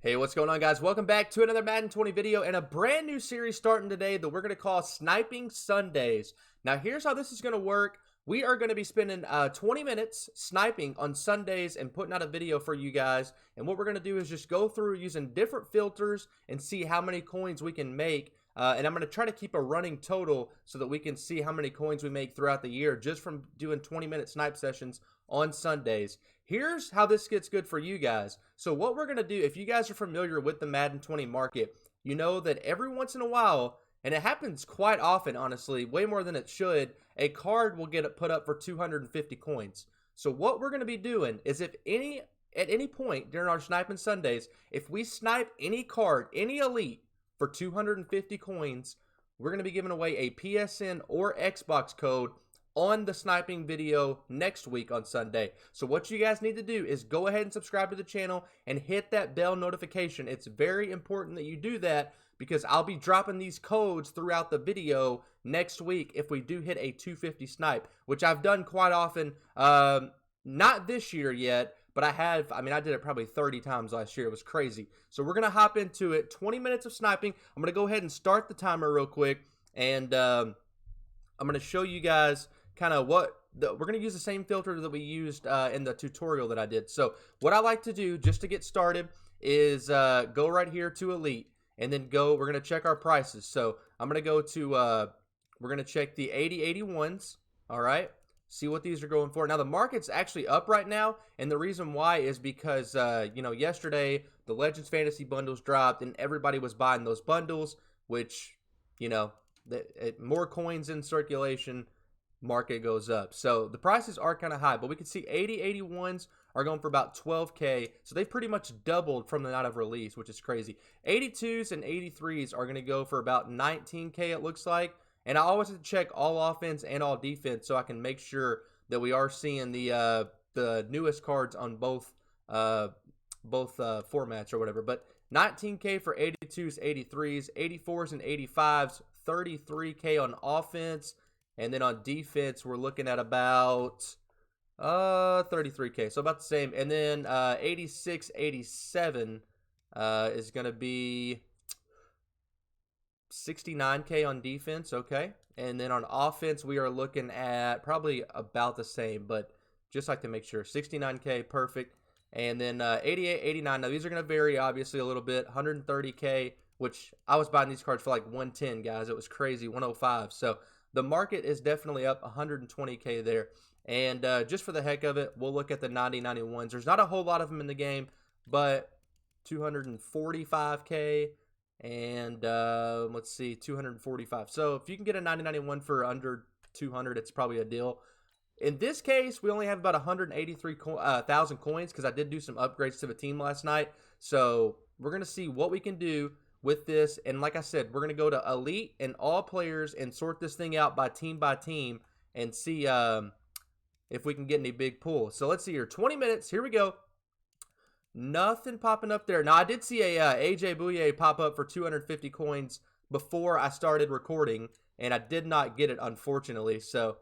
Hey, what's going on, guys? Welcome back to another Madden 20 video and a brand new series starting today that we're going to call Sniping Sundays. Now, here's how this is going to work. We are going to be spending 20 minutes sniping on Sundays and putting out a video for you guys. And what we're going to do is just go through using different filters and see how many coins we can make. And I'm going to try to keep a running total so that we can see how many coins we make throughout the year just from doing 20-minute snipe sessions on Sundays. Here's how this gets good for you guys. So what we're going to do, if you guys are familiar with the Madden 20 market, you know that every once in a while, and it happens quite often, honestly, way more than it should, a card will get put up for 250 coins. So what we're going to be doing is at any point during our Sniping Sundays, if we snipe any card, any elite, for 250 coins, we're going to be giving away a PSN or Xbox code on the sniping video next week on Sunday. So what you guys need to do is go ahead and subscribe to the channel and hit that bell notification. It's very important that you do that because I'll be dropping these codes throughout the video next week if we do hit a 250 snipe, which I've done quite often. Not this year yet, but I did it probably 30 times last year. It was crazy. So we're going to hop into it. 20 minutes of sniping. I'm going to go ahead and start the timer real quick. And I'm going to show you guys kind of we're going to use the same filter that we used in the tutorial that I did. So what I like to do just to get started is go right here to Elite. And then we're going to check our prices. So I'm going to go to, we're going to check the 8081s. All right. See what these are going for. Now, the market's actually up right now, and the reason why is because, yesterday the Legends Fantasy bundles dropped, and everybody was buying those bundles, which, more coins in circulation, market goes up. So the prices are kind of high, but we can see 8081s are going for about 12K, so they've pretty much doubled from the night of release, which is crazy. 82s and 83s are going to go for about 19K, it looks like. And I always have to check all offense and all defense so I can make sure that we are seeing the newest cards on both formats or whatever. But 19K for 82s, 83s, 84s, and 85s, 33K on offense. And then on defense, we're looking at about 33K, so about the same. And then 86, 87 is going to be 69K on defense, okay. And then on offense, we are looking at probably about the same, but just like to make sure. 69K, perfect. And then 88, 89. Now, these are going to vary, obviously, a little bit. 130K, which I was buying these cards for like 110, guys. It was crazy, 105. So the market is definitely up 120K there. And just for the heck of it, we'll look at the 90, 91s. There's not a whole lot of them in the game, but 245K. And let's see, 245. So if you can get a 9091 for under 200, it's probably a deal. In this case, we only have about 183,000 coins because I did do some upgrades to the team last night. So we're going to see what we can do with this. And like I said, we're going to go to Elite and all players and sort this thing out by team and see if we can get any big pulls. So let's see here, 20 minutes. Here we go. Nothing popping up there. Now, I did see a AJ Bouye pop up for 250 coins before I started recording, and I did not get it, unfortunately. So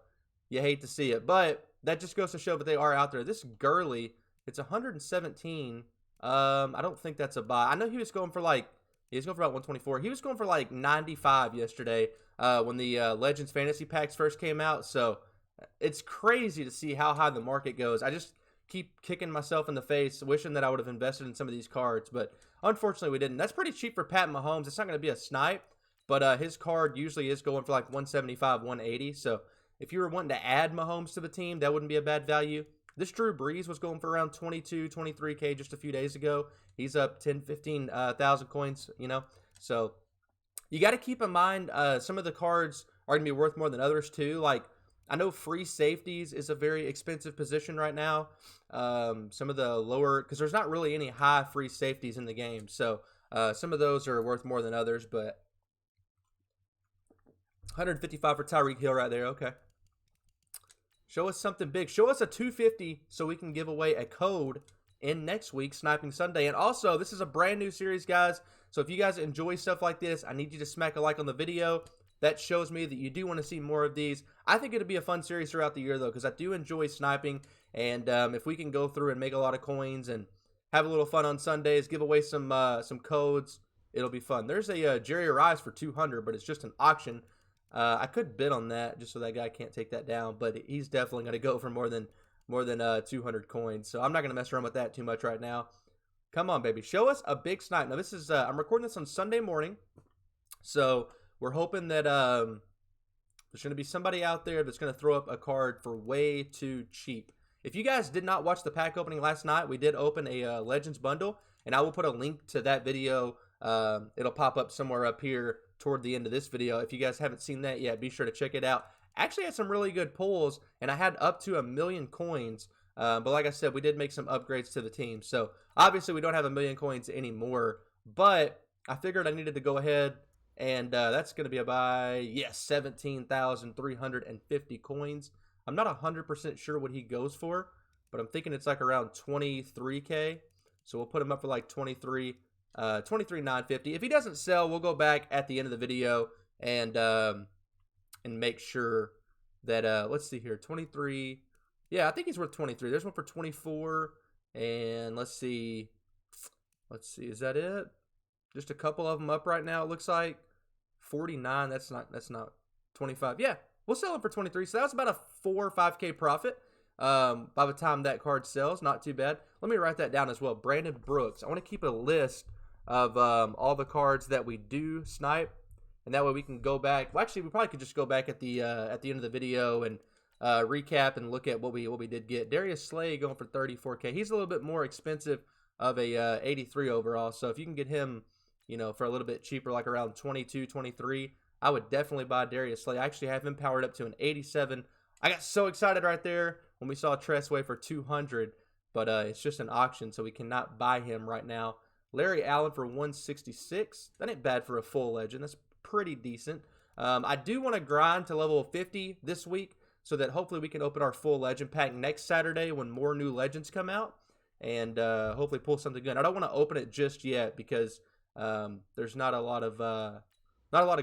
you hate to see it, but that just goes to show that they are out there. This Gurley, it's 117. I don't think that's a buy. I know he was going for about 124. He was going for like 95 yesterday when the Legends Fantasy packs first came out. So it's crazy to see how high the market goes. I just keep kicking myself in the face, wishing that I would have invested in some of these cards, but unfortunately we didn't. That's pretty cheap for Pat Mahomes. It's not going to be a snipe, but his card usually is going for like 175, 180. So if you were wanting to add Mahomes to the team, that wouldn't be a bad value. This Drew Brees was going for around 22, 23K just a few days ago. He's up 10, 15,000 coins, So you got to keep in mind some of the cards are going to be worth more than others too. Like, I know free safeties is a very expensive position right now. Some of the lower, because there's not really any high free safeties in the game. So some of those are worth more than others, but 155 for Tyreek Hill right there. Okay. Show us something big. Show us a 250 so we can give away a code in next week's Sniping Sunday. And also, this is a brand new series, guys. So if you guys enjoy stuff like this, I need you to smack a like on the video. That shows me that you do want to see more of these. I think it'll be a fun series throughout the year, though, because I do enjoy sniping. And if we can go through and make a lot of coins and have a little fun on Sundays, give away some codes. It'll be fun. There's a Jerry Rice for 200, but it's just an auction. I could bid on that just so that guy can't take that down, but he's definitely going to go for more than 200 coins. So I'm not going to mess around with that too much right now. Come on, baby. Show us a big snipe. Now, this is I'm recording this on Sunday morning, so we're hoping that there's going to be somebody out there that's going to throw up a card for way too cheap. If you guys did not watch the pack opening last night, we did open a Legends bundle, and I will put a link to that video. It'll pop up somewhere up here toward the end of this video. If you guys haven't seen that yet, be sure to check it out. Actually had some really good pulls, and I had up to 1,000,000 coins. But like I said, we did make some upgrades to the team. So obviously we don't have 1,000,000 coins anymore, but I figured I needed to go ahead, and that's going to be a buy. Yes, 17,350 coins. I'm not 100% sure what he goes for, but I'm thinking it's like around 23K. So we'll put him up for like 23,950. If he doesn't sell, we'll go back at the end of the video and make sure that let's see here, 23. Yeah, I think he's worth 23. There's one for 24, and let's see, is that it? Just a couple of them up right now. It looks like 49. That's not 25. Yeah, we'll sell him for 23. So that was about a 4 or 5K profit. By the time that card sells, not too bad. Let me write that down as well. Brandon Brooks. I want to keep a list of all the cards that we do snipe, and that way we can go back. Well, actually, we probably could just go back at the end of the video and recap and look at what we did get. Darius Slay going for 34K. He's a little bit more expensive of a 83 overall. So if you can get him, for a little bit cheaper, like around 22, 23, I would definitely buy Darius Slay. I actually have him powered up to an 87. I got so excited right there when we saw Tressway for 200, but it's just an auction, so we cannot buy him right now. Larry Allen for 166. That ain't bad for a full legend. That's pretty decent. I do want to grind to level 50 this week, so that hopefully we can open our full legend pack next Saturday when more new legends come out, and hopefully pull something good. I don't want to open it just yet because there's not a lot of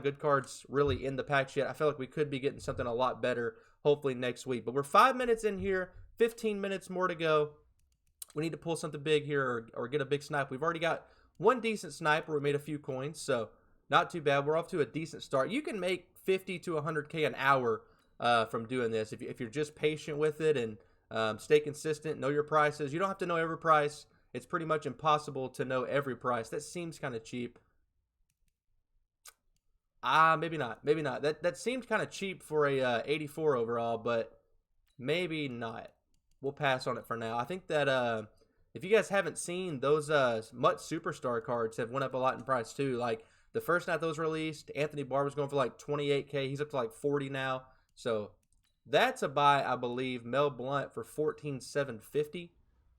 good cards really in the packs yet. I feel like we could be getting something a lot better hopefully next week. But we're 5 minutes in here, 15 minutes more to go. We need to pull something big here or get a big snipe. We've already got one decent sniper. We made a few coins, so not too bad. We're off to a decent start. You can make 50 to 100K an hour from doing this if you're just patient with it and stay consistent, know your prices. You don't have to know every price. It's pretty much impossible to know every price. That seems kind of cheap. Maybe not. That seems kind of cheap for a 84 overall, but maybe not. We'll pass on it for now. I think that if you guys haven't seen, those MUT Superstar cards have went up a lot in price too. Like the first night those released, Anthony Barr was going for like 28K. He's up to like 40 now. So that's a buy, I believe. Mel Blount for 14,750.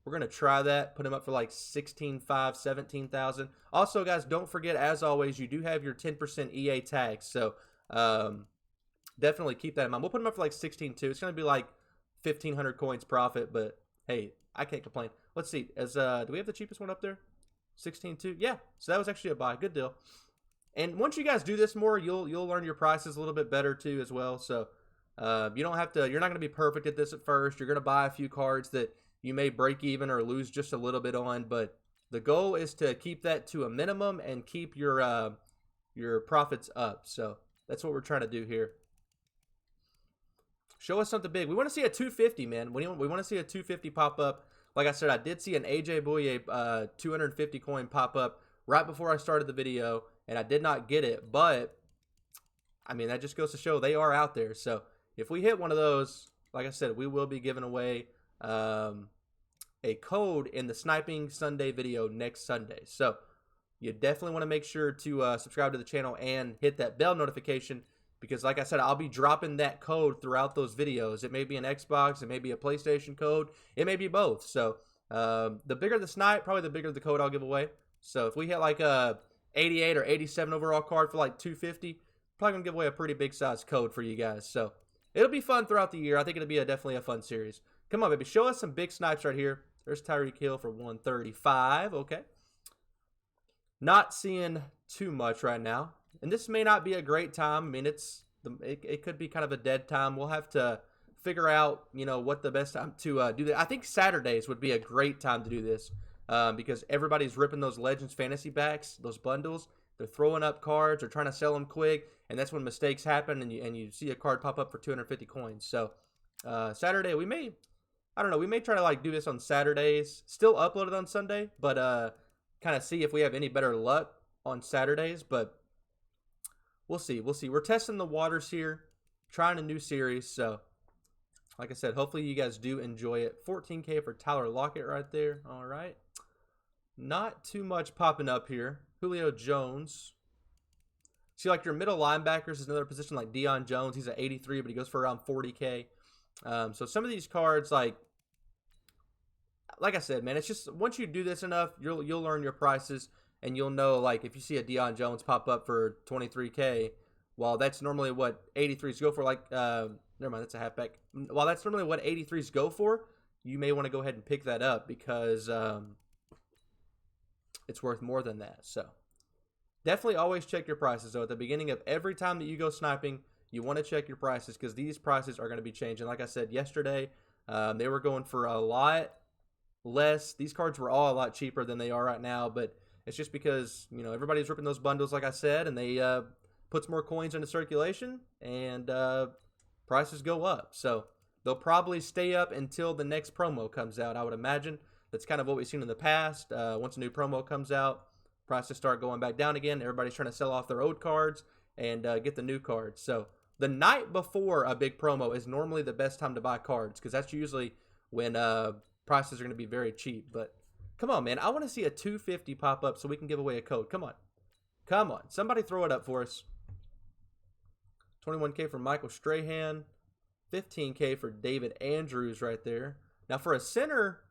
We're going to try that. Put him up for like 16,500, 17,000. Also, guys, don't forget, as always, you do have your 10% EA tags. So definitely keep that in mind. We'll put him up for like 16,200. It's going to be like 1,500 coins profit, but hey, I can't complain. Let's see. Do we have the cheapest one up there? 16,200. Yeah, so that was actually a buy. Good deal. And once you guys do this more, you'll learn your prices a little bit better too as well. So you don't have to. You're not going to be perfect at this at first. You're going to buy a few cards that you may break even or lose just a little bit on, but the goal is to keep that to a minimum and keep your profits up. So that's what we're trying to do here. Show us something big. We want to see a 250, man. We want to see a 250 pop up. Like I said, I did see an AJ Bouye 250 coin pop up right before I started the video, and I did not get it. But I mean, that just goes to show they are out there. So if we hit one of those, like I said, we will be giving away a code in the Sniping Sunday video next Sunday. So you definitely want to make sure to subscribe to the channel and hit that bell notification, because like I said, I'll be dropping that code throughout those videos. It may be an Xbox, it may be a PlayStation code, it may be both. So the bigger the snipe, probably the bigger the code I'll give away. So if we hit like a 88 or 87 overall card for like 250, probably gonna give away a pretty big size code for you guys. So it'll be fun throughout the year. I think it'll be definitely a fun series. Come on, baby. Show us some big snipes right here. There's Tyreek Hill for 135. Okay. Not seeing too much right now. And this may not be a great time. I mean, it could be kind of a dead time. We'll have to figure out, what the best time to do that. I think Saturdays would be a great time to do this. because everybody's ripping those Legends fantasy packs, those bundles. They're throwing up cards or trying to sell them quick, and that's when mistakes happen, and you see a card pop up for 250 coins. So Saturday I don't know, we may try to like do this on Saturdays, still upload it on Sunday, but kind of see if we have any better luck on Saturdays. But we'll see. We're testing the waters here, trying a new series. So like I said, hopefully you guys do enjoy it. 14K for Tyler Lockett right there. All right. Not too much popping up here. Julio Jones. See, like your middle linebackers is another position like Deion Jones. He's at 83, but he goes for around 40K. So some of these cards, like I said, man, it's just once you do this enough, you'll learn your prices, and you'll know, like, if you see a Deion Jones pop up for 23K, well, that's normally what 83s go for. Like, never mind, that's a halfback. While that's normally what 83s go for, you may want to go ahead and pick that up because it's worth more than that. So definitely always check your prices, though. At the beginning of every time that you go sniping, you want to check your prices because these prices are going to be changing. Like I said yesterday, they were going for a lot less. These cards were all a lot cheaper than they are right now, but it's just because, you know, everybody's ripping those bundles, like I said, and they puts more coins into circulation, and prices go up. So they'll probably stay up until the next promo comes out, I would imagine. That's kind of what we've seen in the past. Once a new promo comes out, prices start going back down again. Everybody's trying to sell off their old cards and get the new cards. So the night before a big promo is normally the best time to buy cards because that's usually when prices are going to be very cheap. But come on, man. I want to see a 250 pop up so we can give away a code. Come on. Come on. Somebody throw it up for us. 21K for Michael Strahan. 15K for David Andrews right there. Now for a center,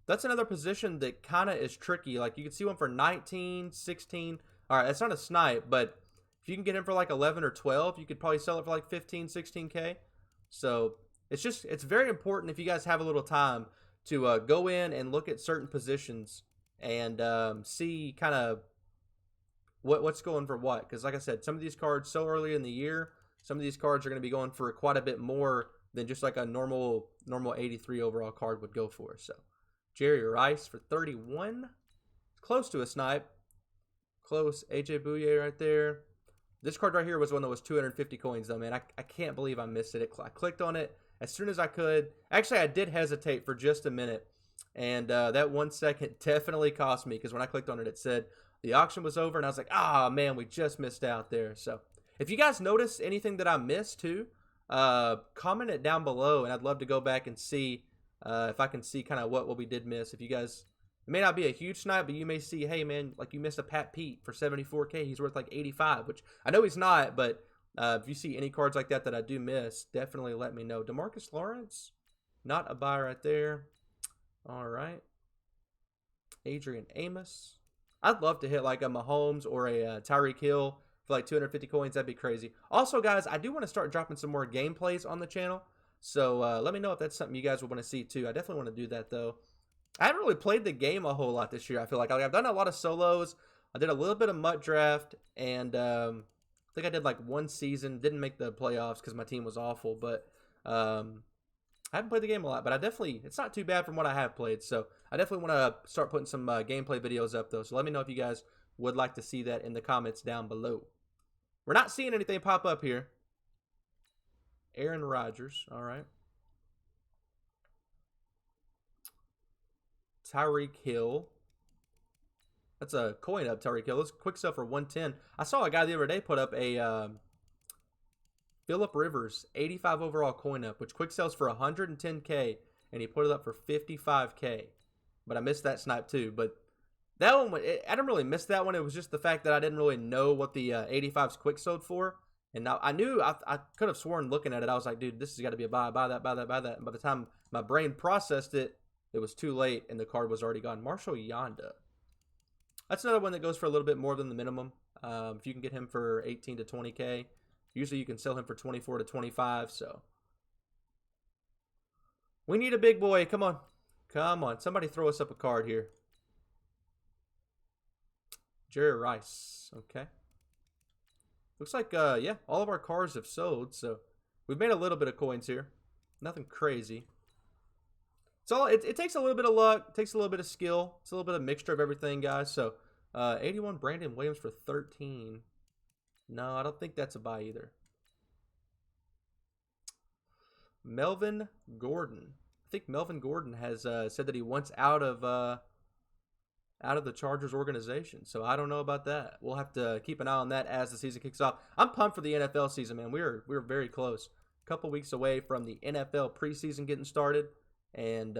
that's another position that kind of is tricky. Like you can see one for 19, 16. All right, that's not a snipe, but if you can get him for like 11 or 12, you could probably sell it for like 15, 16K. So it's very important if you guys have a little time to go in and look at certain positions and see kind of what's going for what. Because like I said, some of these cards so early in the year, some of these cards are going to be going for quite a bit more than just like a normal 83 overall card would go for. So Jerry Rice for 31. Close to a snipe. Close. AJ Bouye right there. This card right here was one that was 250 coins, though, man. I can't believe I missed it. I clicked on it as soon as I could. Actually, I did hesitate for just a minute, and that 1 second definitely cost me because when I clicked on it, it said the auction was over, and I was like, ah, man, we just missed out there. So if you guys notice anything that I missed, too, comment it down below, and I'd love to go back and see if I can see kind of what we did miss. If you guys... It may not be a huge snipe, but you may see, hey, man, like you missed a Pat Pete for 74K. He's worth like 85, which I know he's not, but if you see any cards like that I do miss, definitely let me know. DeMarcus Lawrence, not a buy right there. All right. Adrian Amos. I'd love to hit like a Mahomes or a Tyreek Hill for like 250 coins. That'd be crazy. Also, guys, I do want to start dropping some more gameplays on the channel. So let me know if that's something you guys would want to see too. I definitely want to do that, though. I haven't really played the game a whole lot this year. I feel like I've done a lot of solos. I did a little bit of MUT draft, and I think I did like one season. Didn't make the playoffs because my team was awful, but I haven't played the game a lot. But it's not too bad from what I have played. So I definitely want to start putting some gameplay videos up, though. So let me know if you guys would like to see that in the comments down below. We're not seeing anything pop up here. Aaron Rodgers, all right. Tyreek Hill. That's a coin up, Tyreek Hill. That's quick sell for 110. I saw a guy the other day put up a Phillip Rivers 85 overall coin up, which quick sells for 110K, and he put it up for 55K. But I missed that snipe too. But that one, I didn't really miss that one. It was just the fact that I didn't really know what the 85s quick sold for. And now I knew, I could have sworn looking at it, I was like, dude, this has got to be a buy that, buy that, buy that. And by the time my brain processed it, it was too late, and the card was already gone. Marshall Yanda. That's another one that goes for a little bit more than the minimum. If you can get him for 18 to 20K, usually you can sell him for 24 to 25. So we need a big boy. Come on. Come on. Somebody throw us up a card here. Jerry Rice. Okay. Looks like, yeah, all of our cards have sold. So we've made a little bit of coins here. Nothing crazy. It takes a little bit of luck, it takes a little bit of skill. It's a little bit of mixture of everything, guys. So 81 Brandon Williams for 13. No, I don't think that's a buy either. Melvin Gordon. I think Melvin Gordon has said that he wants out of the Chargers organization. So I don't know about that. We'll have to keep an eye on that as the season kicks off. I'm pumped for the NFL season, man. We're very close. A couple weeks away from the NFL preseason getting started, and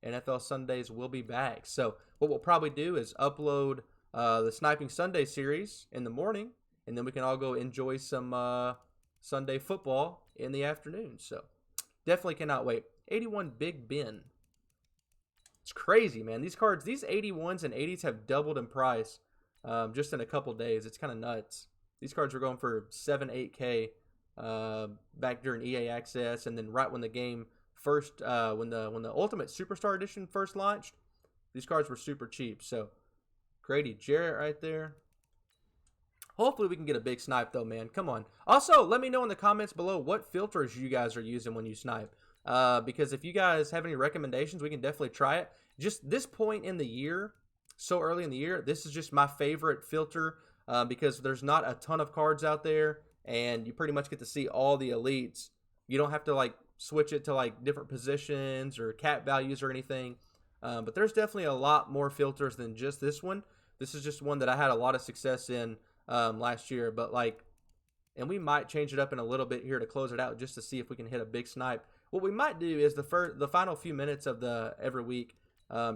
NFL Sundays will be back. So what we'll probably do is upload the Sniping Sunday series in the morning, and then we can all go enjoy some Sunday football in the afternoon. So definitely cannot wait. 81 Big Ben. It's crazy, man. These cards, these 81s and 80s have doubled in price just in a couple days. It's kind of nuts. These cards were going for 7, 8K back during EA Access, and then right when the game first, when the Ultimate Superstar Edition first launched, these cards were super cheap. So Grady Jarrett right there. Hopefully we can get a big snipe though, man. Come on. Also, let me know in the comments below what filters you guys are using when you snipe. Because if you guys have any recommendations, we can definitely try it. Just this point in the year, so early in the year, this is just my favorite filter because there's not a ton of cards out there, and you pretty much get to see all the elites. You don't have to like switch it to like different positions or cap values or anything. But there's definitely a lot more filters than just this one. This is just one that I had a lot of success in last year, but like, and we might change it up in a little bit here to close it out just to see if we can hit a big snipe. What we might do is the final few minutes of every week,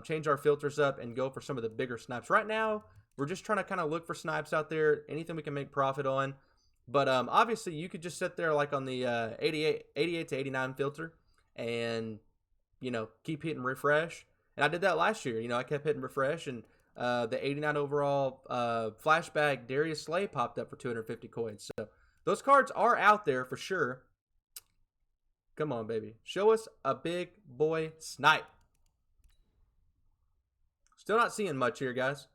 change our filters up and go for some of the bigger snipes. Right now, we're just trying to kind of look for snipes out there, anything we can make profit on. But obviously, you could just sit there like on the 88 to 89 filter and, keep hitting refresh. And I did that last year. I kept hitting refresh, and the 89 overall flashback Darius Slay popped up for 250 coins. So those cards are out there for sure. Come on, baby. Show us a big boy snipe. Still not seeing much here, guys.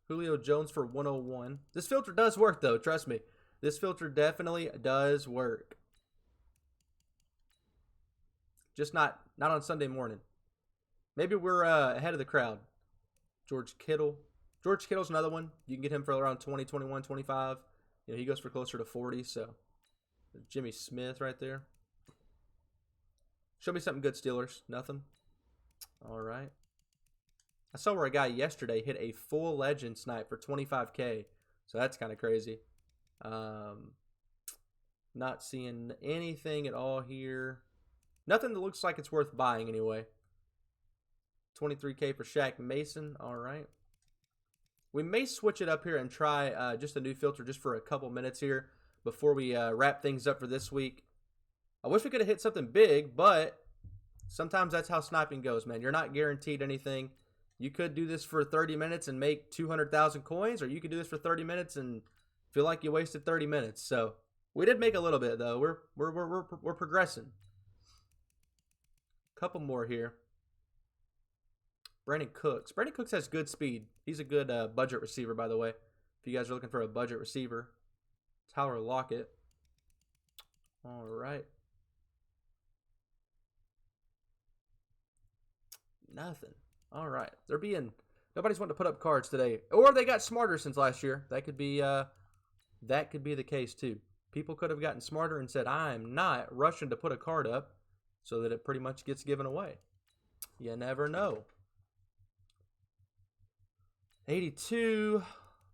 Julio Jones for 101. This filter does work, though. Trust me. This filter definitely does work. Just not on Sunday morning. Maybe we're ahead of the crowd. George Kittle. George Kittle's another one. You can get him for around 20, 21, 25. He goes for closer to 40, so... Jimmy Smith right there. Show me something good, Steelers. Nothing. All right. I saw where a guy yesterday hit a full legend snipe for 25K. So that's kind of crazy. Not seeing anything at all here. Nothing that looks like it's worth buying anyway. 23K for Shaq Mason. All right. We may switch it up here and try just a new filter just for a couple minutes here before we wrap things up for this week. I wish we could have hit something big, but sometimes that's how sniping goes, man. You're not guaranteed anything. You could do this for 30 minutes and make 200,000 coins, or you could do this for 30 minutes and feel like you wasted 30 minutes. So we did make a little bit, though. We're progressing. Couple more here. Brandon Cooks. Brandon Cooks has good speed. He's a good budget receiver, by the way. If you guys are looking for a budget receiver. Tyler Lockett. All right. Nothing. All right. Nobody's wanting to put up cards today, or they got smarter since last year. That could be the case too. People could have gotten smarter and said, "I'm not rushing to put a card up," so that it pretty much gets given away. You never know. 82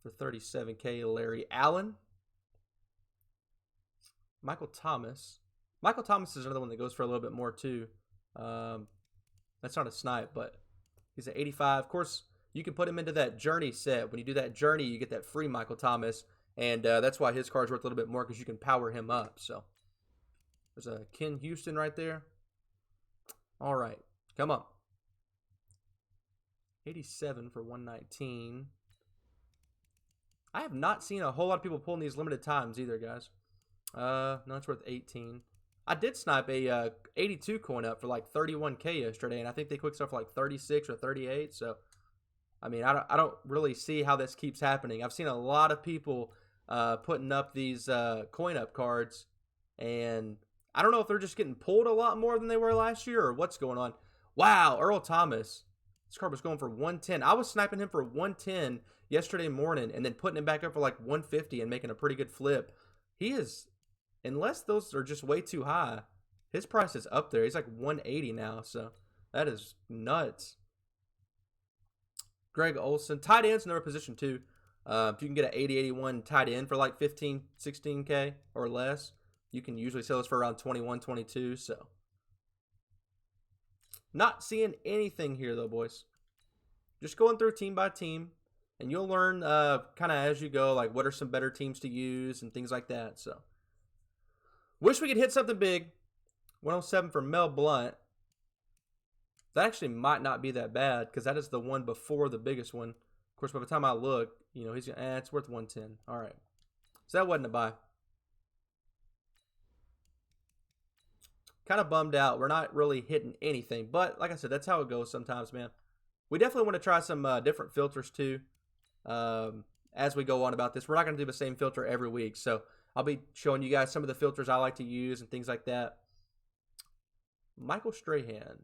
for 37K. Larry Allen. Michael Thomas. Michael Thomas is another one that goes for a little bit more too. That's not a snipe, but he's at 85. Of course, you can put him into that Journey set. When you do that Journey, you get that free Michael Thomas, and that's why his card's worth a little bit more because you can power him up. So there's a Ken Houston right there. All right, come on. 87 for 119. I have not seen a whole lot of people pulling these limited times either, guys. No, it's worth 18. I did snipe a 82 coin up for like 31K yesterday, and I think they quick stuff for like 36 or 38. So, I mean, I don't really see how this keeps happening. I've seen a lot of people putting up these coin up cards, and I don't know if they're just getting pulled a lot more than they were last year or what's going on. Wow, Earl Thomas. This card was going for 110. I was sniping him for 110 yesterday morning and then putting him back up for like 150 and making a pretty good flip. He is, unless those are just way too high, his price is up there. He's like 180 now, so that is nuts. Greg Olson. Tight end's another position too. If you can get an 80-81 tight end for like 15, 16K or less, you can usually sell this for around 21, 22. So, not seeing anything here though, boys. Just going through team by team, and you'll learn kind of as you go, like what are some better teams to use and things like that. So, wish we could hit something big. 107 for Mel Blunt. That actually might not be that bad because that is the one before the biggest one. Of course, by the time I look, you know, he's it's worth 110. All right, so that wasn't a buy. Kind of bummed out. We're not really hitting anything, but like I said, that's how it goes sometimes, man. We definitely want to try some different filters too as we go on about this. We're not going to do the same filter every week, so I'll be showing you guys some of the filters I like to use and things like that. Michael Strahan.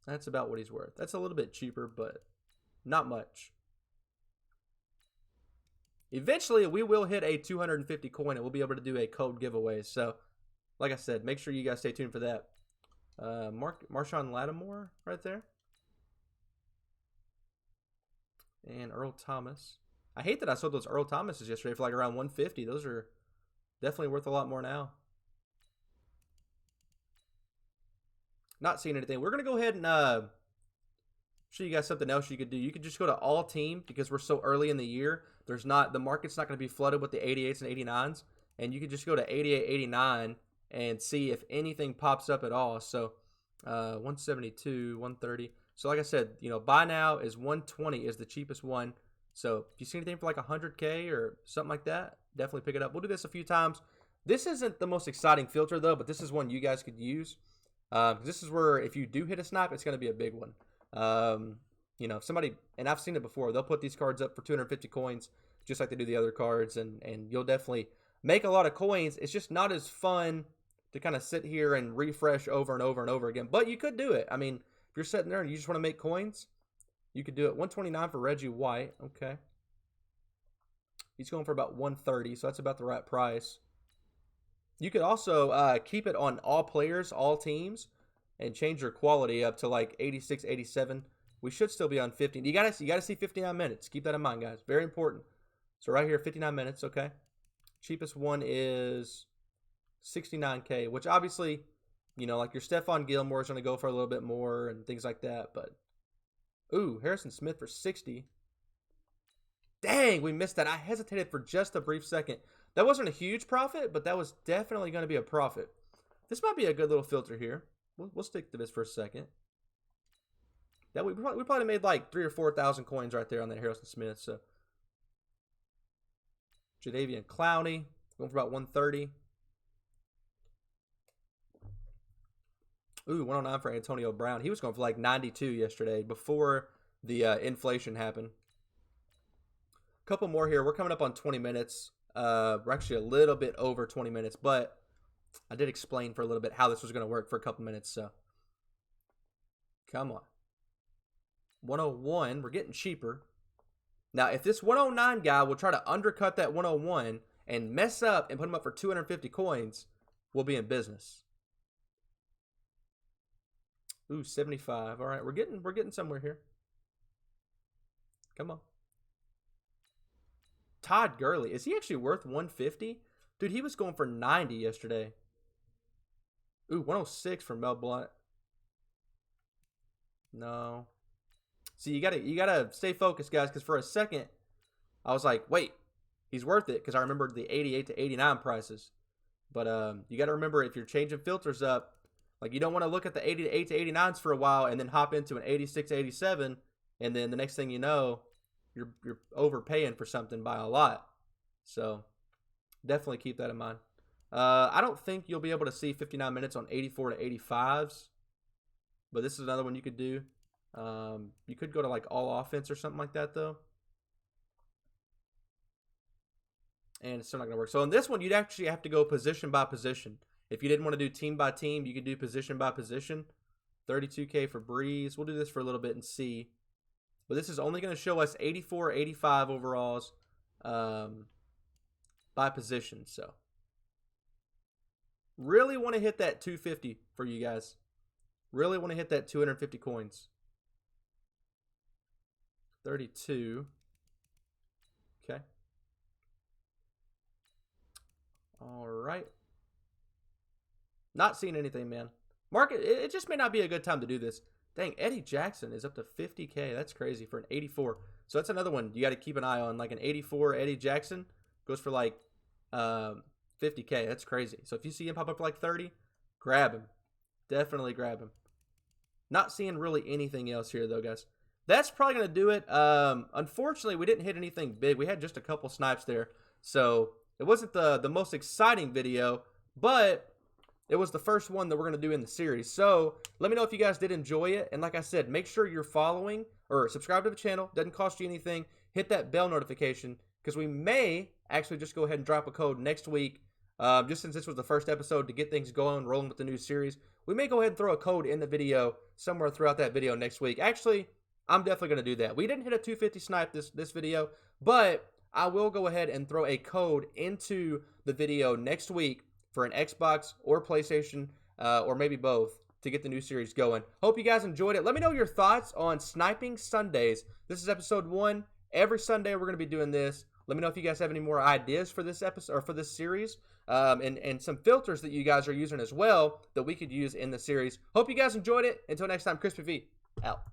That's about what he's worth. That's a little bit cheaper, but not much. Eventually, we will hit a 250 coin and we'll be able to do a code giveaway. So, like I said, make sure you guys stay tuned for that. Marshawn Lattimore right there. And Earl Thomas. I hate that I sold those Earl Thomases yesterday for like around 150. Those are definitely worth a lot more now. Not seeing anything. We're going to go ahead and show you guys something else you could do. You could just go to all team because we're so early in the year. The market's not going to be flooded with the 88s and 89s. And you could just go to 88, 89 and see if anything pops up at all. So 172, 130. So like I said, you know, buy now is 120 is the cheapest one. So if you see anything for like 100K or something like that, definitely pick it up. We'll do this a few times. This isn't the most exciting filter though, but this is one you guys could use. This is where if you do hit a snipe, it's going to be a big one. You know, if somebody, and I've seen it before, they'll put these cards up for 250 coins, just like they do the other cards, and you'll definitely make a lot of coins. It's just not as fun to kind of sit here and refresh over and over and over again, but you could do it. I mean, if you're sitting there and you just want to make coins, you could do it. 129 for Reggie White. Okay. He's going for about 130, so that's about the right price. You could also keep it on all players, all teams, and change your quality up to like 86, 87. We should still be on 50. You gotta see 59 minutes. Keep that in mind, guys. Very important. So right here, 59 minutes, okay. Cheapest one is 69K, which obviously, you know, like your Stephon Gilmore is going to go for a little bit more and things like that. But, ooh, Harrison Smith for 60. Dang, we missed that. I hesitated for just a brief second. That wasn't a huge profit, but that was definitely going to be a profit. This might be a good little filter here. We'll stick to this for a second. That we probably made like 3,000 or 4,000 coins right there on that Harrison Smith. So, Jadeveon Clowney going for about 130. Ooh, 109 for Antonio Brown. He was going for like 92 yesterday before the inflation happened. A couple more here. We're coming up on 20 minutes. We're actually a little bit over 20 minutes, but I did explain for a little bit how this was going to work for a couple minutes. So, come on. 101. We're getting cheaper. Now, if this 109 guy will try to undercut that 101 and mess up and put him up for 250 coins, we'll be in business. Ooh, 75. All right, we're getting somewhere here. Come on. Todd Gurley. Is he actually worth 150? Dude, he was going for 90 yesterday. Ooh, 106 for Mel Blunt. No. See, you gotta stay focused, guys, because for a second, I was like, wait, he's worth it, because I remembered the 88 to 89 prices. But you gotta remember, if you're changing filters up, like, you don't want to look at the 88 to 89s for a while and then hop into an 86 to 87, and then the next thing you know, you're overpaying for something by a lot. So definitely keep that in mind. I don't think you'll be able to see 59 minutes on 84 to 85s, but this is another one you could do. You could go to like all offense or something like that though, and it's still not gonna work. So in this one, you'd actually have to go position by position, If you didn't want to do team by team, you could do position by position. 32K for Breeze. We'll do this for a little bit and see. But this is only going to show us 84, 85 overalls by position. So really want to hit that 250 for you guys. Really want to hit that 250 coins. 32. Okay. All right. Not seeing anything, man. Market, it just may not be a good time to do this. Dang, Eddie Jackson is up to 50K. That's crazy for an 84. So that's another one you got to keep an eye on. Like an 84 Eddie Jackson goes for like 50K. That's crazy. So if you see him pop up for like 30, grab him. Definitely grab him. Not seeing really anything else here, though, guys. That's probably going to do it. Unfortunately, we didn't hit anything big. We had just a couple snipes there. So it wasn't the most exciting video, but it was the first one that we're going to do in the series. So let me know if you guys did enjoy it. And like I said, make sure you're following or subscribe to the channel. Doesn't cost you anything. Hit that bell notification because we may actually just go ahead and drop a code next week. Just since this was the first episode to get things going, rolling with the new series, we may go ahead and throw a code in the video somewhere throughout that video next week. Actually, I'm definitely going to do that. We didn't hit a 250 snipe this video, but I will go ahead and throw a code into the video next week for an Xbox or PlayStation or maybe both to get the new series going. Hope you guys enjoyed it. Let me know your thoughts on Sniping Sundays. This is episode 1. Every Sunday we're going to be doing this. Let me know if you guys have any more ideas for this episode or for this series and some filters that you guys are using as well that we could use in the series. Hope you guys enjoyed it. Until next time, Crispy V out.